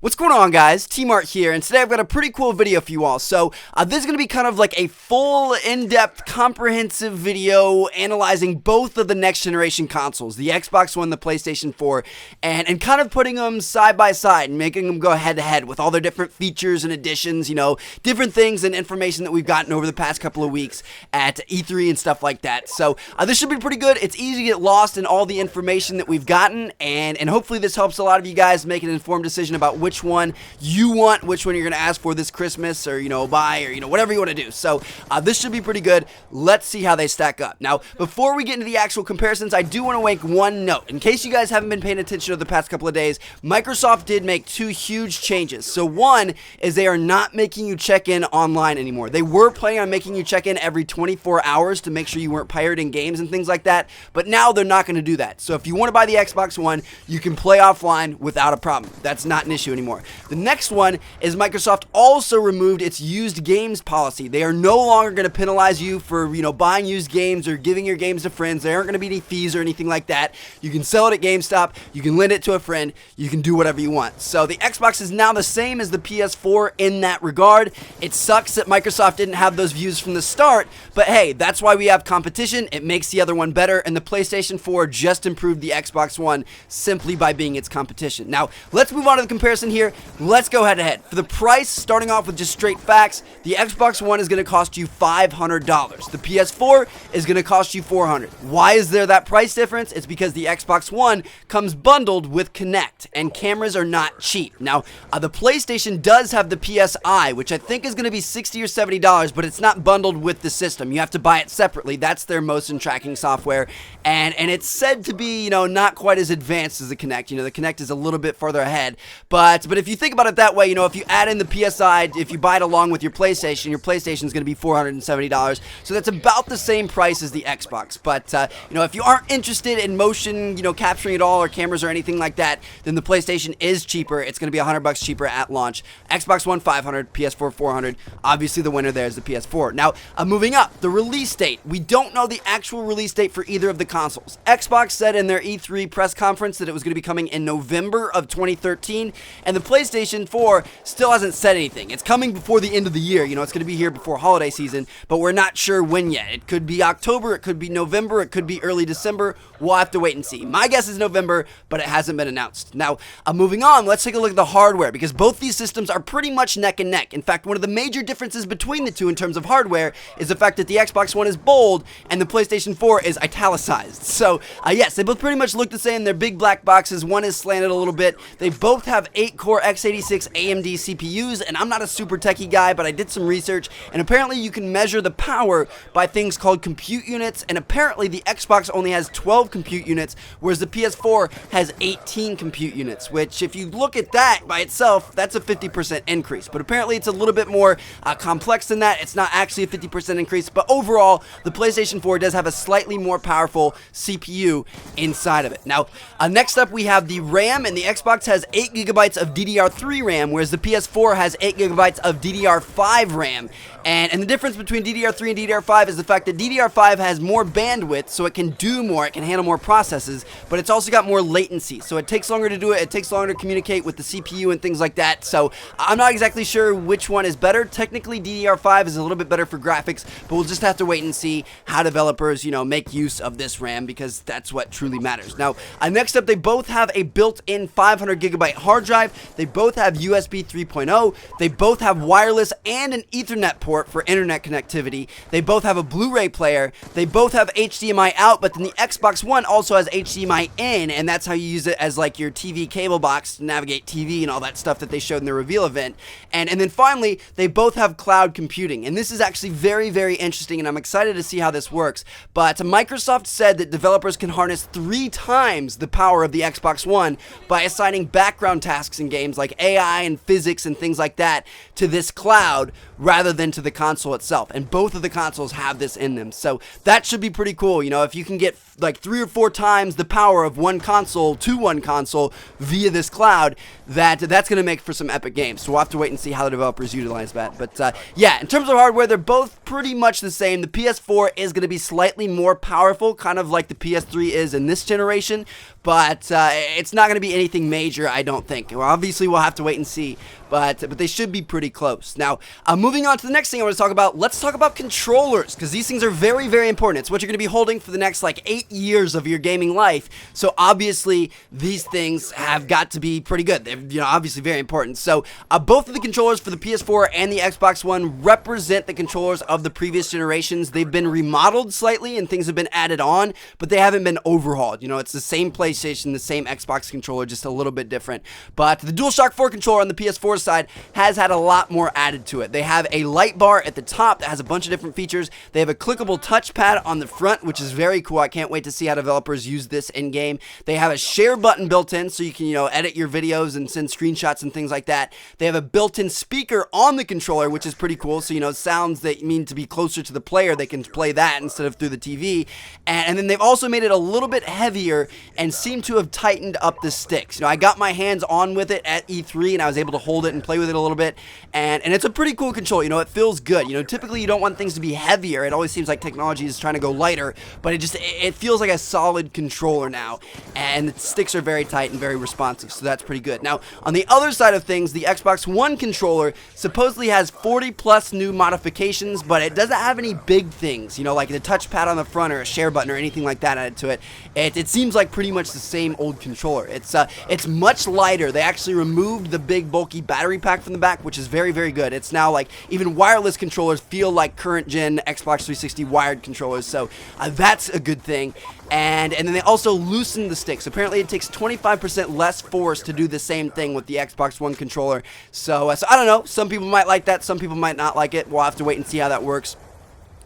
What's going on, guys? T-Mart here, and today I've got a pretty cool video for you all. So this is going to be kind of like a full, in-depth, comprehensive video analyzing both of the next generation consoles, the Xbox One, the PlayStation 4, and kind of putting them side by side and making them go head to head with all their different features and additions, you know, different things and information that we've gotten over the past couple of weeks at E3 and stuff like that. So this should be pretty good. It's easy to get lost in all the information that we've gotten, and hopefully this helps a lot of you guys make an informed decision about which one you want, which one you're going to ask for this Christmas, or, you know, buy, or, you know, whatever you want to do. So this should be pretty good. Let's see how they stack up. Now, before we get into the actual comparisons, I do want to make one note. In case you guys haven't been paying attention over the past couple of days, Microsoft did make two huge changes. So one is they are not making you check in online anymore. They were planning on making you check in every 24 hours to make sure you weren't pirating games and things like that, but now they're not going to do that. So if you want to buy the Xbox One, you can play offline without a problem. That's not an issue anymore. The next one is Microsoft also removed its used games policy. They are no longer going to penalize you for, you know, buying used games or giving your games to friends. There aren't going to be any fees or anything like that. You can sell it at GameStop. You can lend it to a friend. You can do whatever you want. So the Xbox is now the same as the PS4 in that regard. It sucks that Microsoft didn't have those views from the start, but hey, that's why we have competition. It makes the other one better, and the PlayStation 4 just improved the Xbox One simply by being its competition. Now, let's move on to the comparison here. Let's go head to head. For the price, starting off with just straight facts, the Xbox One is going to cost you $500. The PS4 is going to cost you $400. Why is there that price difference? It's because the Xbox One comes bundled with Kinect, and cameras are not cheap. Now, the PlayStation does have the PSI, which I think is going to be $60 or $70, but it's not bundled with the system. You have to buy it separately. That's their motion tracking software, and it's said to be, you know, not quite as advanced as the Kinect. You know, the Kinect is a little bit further ahead, but if you think about it that way, you know, if you add in the PSI, if you buy it along with your PlayStation is going to be $470. So that's about the same price as the Xbox. But, you know, if you aren't interested in motion, you know, capturing it all or cameras or anything like that, then the PlayStation is cheaper. It's going to be $100 cheaper at launch. Xbox One, $500, PS4, $400. Obviously, the winner there is the PS4. Now, moving up, the release date. We don't know the actual release date for either of the consoles. Xbox said in their E3 press conference that it was going to be coming in November of 2013, and the PlayStation 4 still hasn't said anything. It's coming before the end of the year. You know, it's going to be here before holiday season, but we're not sure when yet. It could be October, it could be November, it could be early December. We'll have to wait and see. My guess is November, but it hasn't been announced. Now, moving on, let's take a look at the hardware, because both these systems are pretty much neck and neck. In fact, one of the major differences between the two in terms of hardware is the fact that the Xbox One is bold and the PlayStation 4 is italicized. So, yes, they both pretty much look the same. They're big black boxes. One is slanted a little bit. They both have 8-core x86 AMD CPUs, and I'm not a super techie guy, but I did some research, and apparently you can measure the power by things called compute units, and apparently the Xbox only has 12 compute units, whereas the PS4 has 18 compute units, which, if you look at that by itself, that's a 50% increase, but apparently it's a little bit more complex than that. It's not actually a 50% increase, but overall, the PlayStation 4 does have a slightly more powerful CPU inside of it. Now, next up we have the RAM, and the Xbox has 8GB of DDR3 RAM, whereas the PS4 has 8GB of DDR5 RAM. And the difference between DDR3 and DDR5 is the fact that DDR5 has more bandwidth, so it can do more, it can handle more processes, but it's also got more latency, so it takes longer to do it, it takes longer to communicate with the CPU and things like that. So I'm not exactly sure which one is better. Technically, DDR5 is a little bit better for graphics, but we'll just have to wait and see how developers, you know, make use of this RAM, because that's what truly matters. Now, next up, they both have a built-in 500GB hard drive. They both have USB 3.0. They both have wireless and an Ethernet port for internet connectivity. They both have a Blu-ray player. They both have HDMI out, but then the Xbox One also has HDMI in, and that's how you use it as like your TV cable box to navigate TV and all that stuff that they showed in the reveal event. And then finally, they both have cloud computing, and this is actually very, very interesting, and I'm excited to see how this works. But Microsoft said that developers can harness 3 times the power of the Xbox One by assigning background tasks in games like AI and physics and things like that to this cloud rather than to the console itself, and both of the consoles have this in them, so that should be pretty cool. You know, if you can get like 3 or 4 times the power of one console to one console via this cloud, that's going to make for some epic games. So we'll have to wait and see how the developers utilize that. But yeah, in terms of hardware, they're both pretty much the same. The PS4 is going to be slightly more powerful, kind of like the PS3 is in this generation, but it's not going to be anything major, I don't think. We'll obviously we'll have to wait and see, but they should be pretty close. Now, moving on to the next thing I want to talk about, let's talk about controllers, because these things are very, very important. It's what you're going to be holding for the next, like, 8 years of your gaming life, so obviously these things have got to be pretty good. They're, you know, obviously very important. So, both of the controllers for the PS4 and the Xbox One represent the controllers of the previous generations. They've been remodeled slightly, and things have been added on, but they haven't been overhauled. You know, it's the same PlayStation, the same Xbox controller, just a little bit different. But the Dualshock 4 controller on the PS4 side has had a lot more added to it. They have a light bar at the top that has a bunch of different features. They have a clickable touchpad on the front, which is very cool. I can't wait to see how developers use this in-game. They have a share button built in, so you can, you know, edit your videos and send screenshots and things like that. They have a built-in speaker on the controller, which is pretty cool. So, you know, sounds that mean to be closer to the player, they can play that instead of through the TV. And then they've also made it a little bit heavier and seem to have tightened up the sticks. You know, I got my hands on with it at E3, and I was able to hold it and play with it a little bit, and it's a pretty cool controller. You know, it feels good. You know, typically you don't want things to be heavier. It always seems like technology is trying to go lighter, but it feels like a solid controller now, and the sticks are very tight and very responsive, so that's pretty good. Now, on the other side of things, the Xbox One controller supposedly has 40 plus new modifications, but it doesn't have any big things, you know, like the touchpad on the front or a share button or anything like that added to it. It seems like pretty much the same old controller. It's much lighter. They actually removed the big bulky battery pack from the back, which is very, very good. It's now like even wireless controllers feel like current gen Xbox 360 wired controllers, so that's a good thing. And then they also loosened the sticks. Apparently it takes 25% less force to do the same thing with the Xbox One controller. So I don't know. Some people might like that. Some people might not like it. We'll have to wait and see how that works.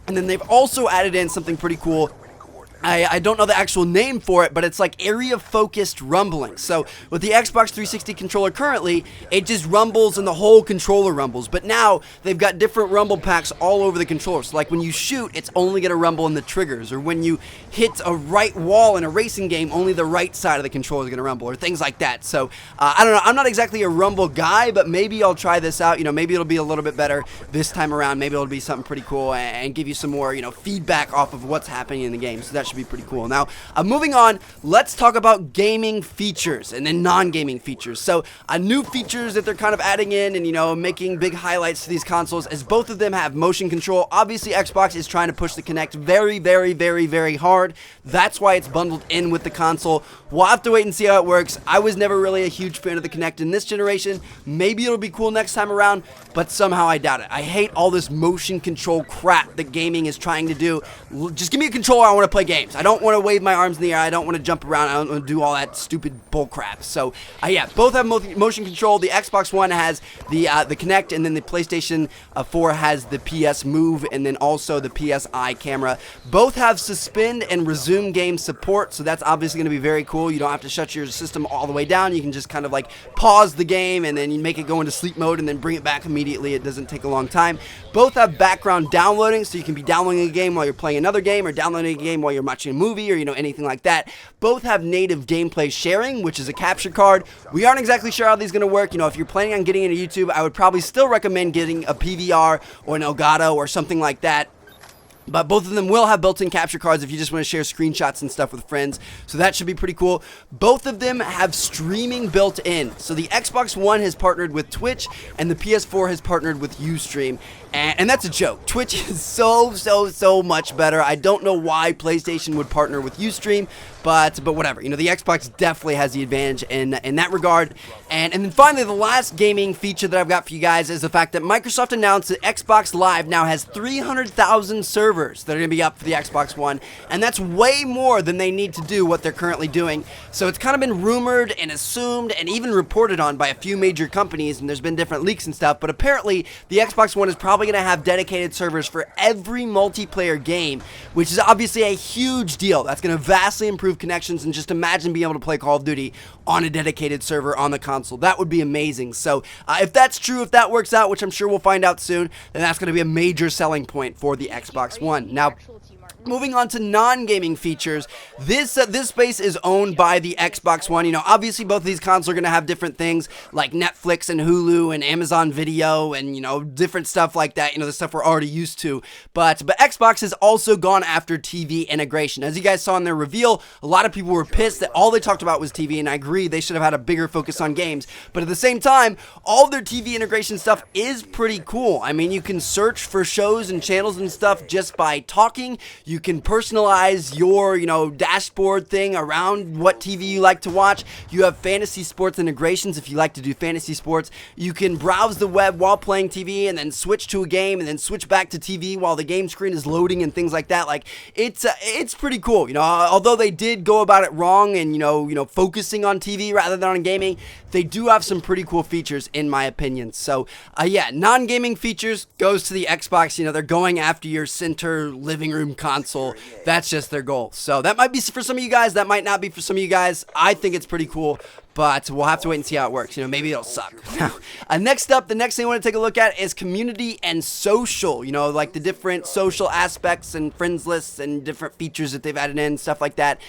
And then they've also added in something pretty cool. I don't know the actual name for it, but it's like area-focused rumbling. So with the Xbox 360 controller currently, it just rumbles and the whole controller rumbles. But now they've got different rumble packs all over the controller. So like when you shoot, it's only going to rumble in the triggers. Or when you hit a right wall in a racing game, only the right side of the controller is going to rumble, or things like that. So I don't know. I'm not exactly a rumble guy, but maybe I'll try this out. You know, maybe it'll be a little bit better this time around. Maybe it'll be something pretty cool and give you some more, you know, feedback off of what's happening in the game. So that should be pretty cool. Now, moving on, let's talk about gaming features and then non-gaming features. So, new features that they're kind of adding in and, you know, making big highlights to these consoles, as both of them have motion control. Obviously, Xbox is trying to push the Kinect very, very, very, very hard. That's why it's bundled in with the console. We'll have to wait and see how it works. I was never really a huge fan of the Kinect in this generation. Maybe it'll be cool next time around, but somehow I doubt it. I hate all this motion control crap that gaming is trying to do. Just give me a controller. I want to play games. I don't want to wave my arms in the air. I don't want to jump around. I don't want to do all that stupid bull crap. So, yeah, both have motion control. The Xbox One has the Kinect, and then the PlayStation 4 has the PS Move, and then also the PSI camera. Both have suspend and resume game support, so that's obviously going to be very cool. You don't have to shut your system all the way down. You can just kind of like pause the game, and then you make it go into sleep mode, and then bring it back immediately. It doesn't take a long time. Both have background downloading, so you can be downloading a game while you're playing another game, or downloading a game while you're watching a movie, or, you know, anything like that. Both have native gameplay sharing, which is a capture card. We aren't exactly sure how these are going to work. You know, if you're planning on getting into YouTube, I would probably still recommend getting a PVR or an Elgato or something like that. But both of them will have built-in capture cards if you just want to share screenshots and stuff with friends. So that should be pretty cool. Both of them have streaming built in. So the Xbox One has partnered with Twitch, and the PS4 has partnered with Ustream. And that's a joke. Twitch is so much better. I don't know why PlayStation would partner with Ustream, but whatever. You know, the Xbox definitely has the advantage in that regard. And then finally, the last gaming feature that I've got for you guys is the fact that Microsoft announced that Xbox Live now has 300,000 servers that are going to be up for the Xbox One, and that's way more than they need to do what they're currently doing. So it's kind of been rumored and assumed and even reported on by a few major companies, and there's been different leaks and stuff, but apparently the Xbox One is probably going to have dedicated servers for every multiplayer game, which is obviously a huge deal. That's going to vastly improve connections, and just imagine being able to play Call of Duty on a dedicated server on the console. That would be amazing. So if that's true, if that works out, which I'm sure we'll find out soon, then that's going to be a major selling point for the Xbox One. Now, Moving on to non-gaming features, this space is owned by the Xbox One. You know, obviously both of these consoles are going to have different things like Netflix and Hulu and Amazon Video and, you know, different stuff like that, you know, the stuff we're already used to. But Xbox has also gone after TV integration. As you guys saw in their reveal, a lot of people were pissed that all they talked about was TV, and I agree they should have had a bigger focus on games. But at the same time, all of their TV integration stuff is pretty cool. I mean, you can search for shows and channels and stuff just by talking. You can personalize your, you know, dashboard thing around what TV you like to watch. You have fantasy sports integrations if you like to do fantasy sports. You can browse the web while playing TV and then switch to a game and then switch back to TV while the game screen is loading and things like that. Like, it's pretty cool. You know, although they did go about it wrong and, you know, focusing on TV rather than on gaming, they do have some pretty cool features in my opinion. So, yeah, non-gaming features goes to the Xbox. You know, they're going after your center living room console. That's just their goal. So that might be for some of you guys. That might not be for some of you guys. I think it's pretty cool, but we'll have to wait and see how it works. You know, maybe it'll suck. Now, next up, the next thing I want to take a look at is community and social. You know, like the different social aspects and friends lists and different features that they've added in, stuff like that.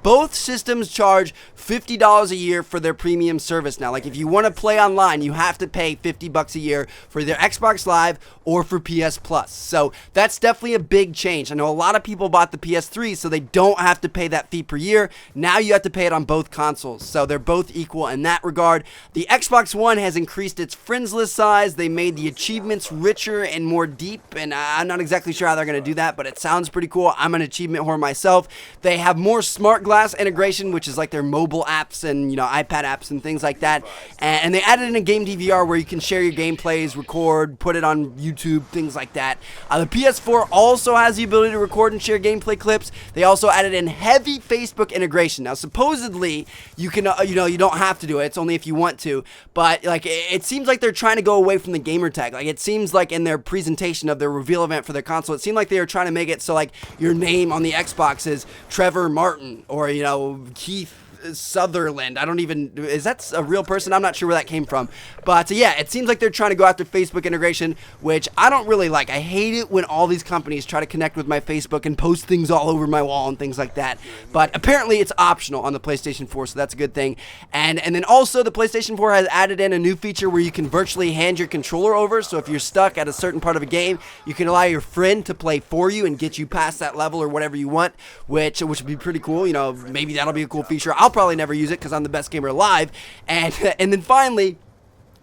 Both systems charge $50 a year for their premium service now. Like, if you want to play online, you have to pay $50 a year for either Xbox Live or for PS Plus. So that's definitely a big change. I know a lot of people bought the PS3, so they don't have to pay that fee per year. Now you have to pay it on both consoles. So they're both equal in that regard. The Xbox One has increased its friends list size. They made the achievements richer and more deep, and I'm not exactly sure how they're going to do that, but it sounds pretty cool. I'm an achievement whore myself. They have more smart glass integration, which is like their mobile apps and, you know, iPad apps and things like that. And they added in a game DVR where you can share your gameplays, record, put it on YouTube, things like that. The PS4 also has the ability to record and share gameplay clips. They also added in heavy Facebook integration. Now, supposedly, you can, you know, you don't have to do it. It's only if you want to. But, like, it seems like they're trying to go away from the gamer tag. Like, it seems like in their presentation of their reveal event for their console, it seemed like they were trying to make it so, like, your name on the Xbox is Trevor Martin or, you know, Keith Sutherland. I don't even, is that a real person? I'm not sure where that came from. But yeah, it seems like they're trying to go after Facebook integration, which I don't really like. I hate it when all these companies try to connect with my Facebook and post things all over my wall and things like that. But apparently it's optional on the PlayStation 4, so that's a good thing. And then also the PlayStation 4 has added in a new feature where you can virtually hand your controller over. So if you're stuck at a certain part of a game, you can allow your friend to play for you and get you past that level or whatever you want, which would be pretty cool. You know, maybe that'll be a cool feature. I'll probably never use it because I'm the best gamer alive. And then finally,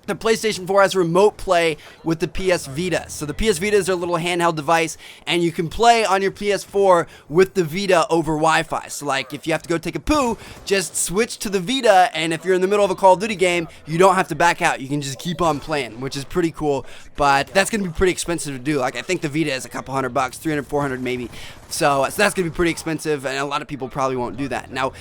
the PlayStation 4 has remote play with the PS Vita. So the PS Vita is their little handheld device, and you can play on your PS4 with the Vita over Wi-Fi. So like if you have to go take a poo, just switch to the Vita, and if you're in the middle of a Call of Duty game, you don't have to back out. You can just keep on playing, which is pretty cool. But that's going to be pretty expensive to do. Like I think the Vita is a couple $100, 300, 400 maybe. So that's going to be pretty expensive, and a lot of people probably won't do that. Now,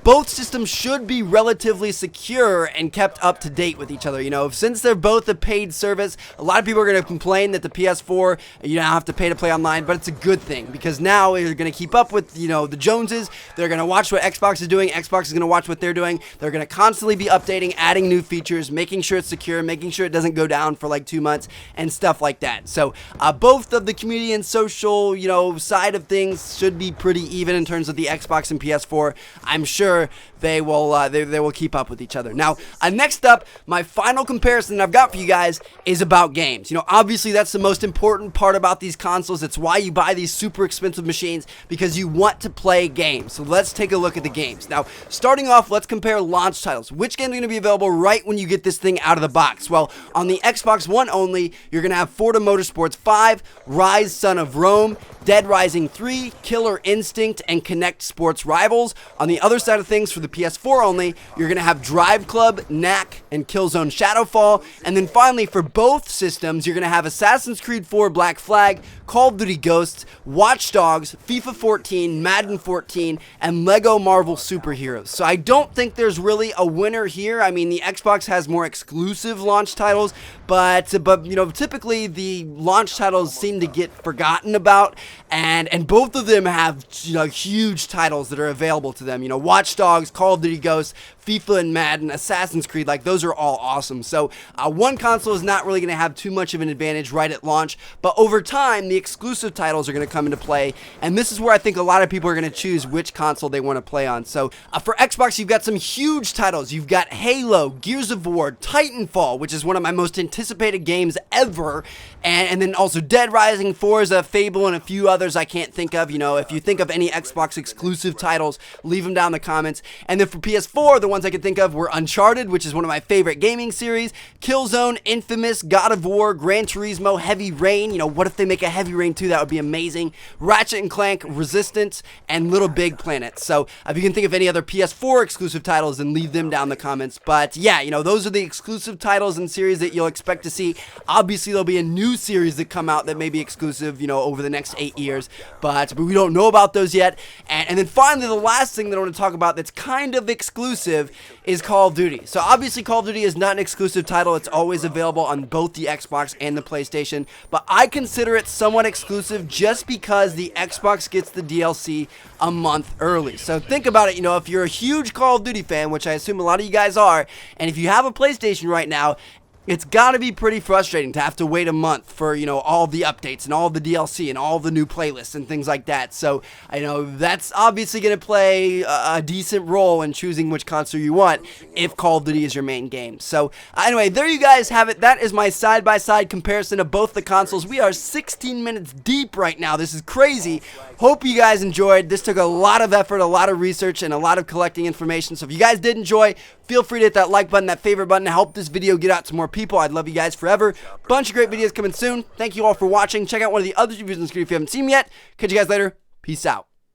both systems should be relatively secure and kept up to date with each other. You know, since they're both a paid service, a lot of people are going to complain that the PS4, you don't have to pay to play online, but it's a good thing because now you're going to keep up with, you know, the Joneses. They're going to watch what Xbox is doing. Xbox is going to watch what they're doing. They're going to constantly be updating, adding new features, making sure it's secure, making sure it doesn't go down for like 2 months and stuff like that. So both of the community and social, you know, side of things should be pretty even in terms of the Xbox and PS4. I'm sure they will they will keep up with each other. Now, next up, my final comparison I've got for you guys is about games. You know, obviously that's the most important part about these consoles. It's why you buy these super expensive machines, because you want to play games. So let's take a look at the games. Now, starting off, let's compare launch titles. Which games are going to be available right when you get this thing out of the box? Well, on the Xbox One only, you're going to have Forza Motorsports 5, Rise Son of Rome, Dead Rising 3, Killer Instinct, and Connect Sports Rivals. On the other side of things, for the PS4 only, you're going to have Drive Club, Knack, and Killzone Shadowfall. And then finally, for both systems, you're going to have Assassin's Creed 4 Black Flag, Call of Duty Ghosts, Watch Dogs, FIFA 14, Madden 14, and Lego Marvel Superheroes. So I don't think there's really a winner here. I mean, the Xbox has more exclusive launch titles, but you know, typically the launch titles seem to get forgotten about, and both both of them have, huge titles that are available to them. Watch Dogs, Call of Duty Ghosts, FIFA and Madden, Assassin's Creed, like those are all awesome. So one console is not really going to have too much of an advantage right at launch, but over time the exclusive titles are going to come into play, and this is where I think a lot of people are going to choose which console they want to play on. So for Xbox, you've got some huge titles. You've got Halo, Gears of War, Titanfall, which is one of my most anticipated games ever, and then also Dead Rising, Forza, Fable, and a few others I can't think of. If you think of any Xbox exclusive titles, leave them down in the comments. And then for PS4, the ones I could think of were Uncharted, which is one of my favorite gaming series, Killzone, Infamous, God of War, Gran Turismo, Heavy Rain. What if they make a Heavy Rain 2? That would be amazing. Ratchet & Clank, Resistance, and Little Big Planet. So if you can think of any other PS4 exclusive titles, then leave them down in the comments. But yeah, those are the exclusive titles and series that you'll expect to see. Obviously, there'll be a new series that come out that may be exclusive, over the next 8 years, but we don't know about those yet. And then finally, the last thing that I want to talk about that's kind of exclusive is Call of Duty. So obviously, Call of Duty is not an exclusive title. It's always available on both the Xbox and the PlayStation, but I consider it somewhat exclusive just because the Xbox gets the DLC a month early. So think about it, if you're a huge Call of Duty fan, which I assume a lot of you guys are, and if you have a PlayStation right now, it's got to be pretty frustrating to have to wait a month for, all the updates and all the DLC and all the new playlists and things like that. So, that's obviously going to play a decent role in choosing which console you want if Call of Duty is your main game. So, anyway, there you guys have it. That is my side-by-side comparison of both the consoles. We are 16 minutes deep right now. This is crazy. Hope you guys enjoyed. This took a lot of effort, a lot of research, and a lot of collecting information. So if you guys did enjoy, feel free to hit that like button, that favorite button to help this video get out to more people. I'd love you guys forever. Bunch of great videos coming soon. Thank you all for watching. Check out one of the other reviews on the screen if you haven't seen them yet. Catch you guys later. Peace out.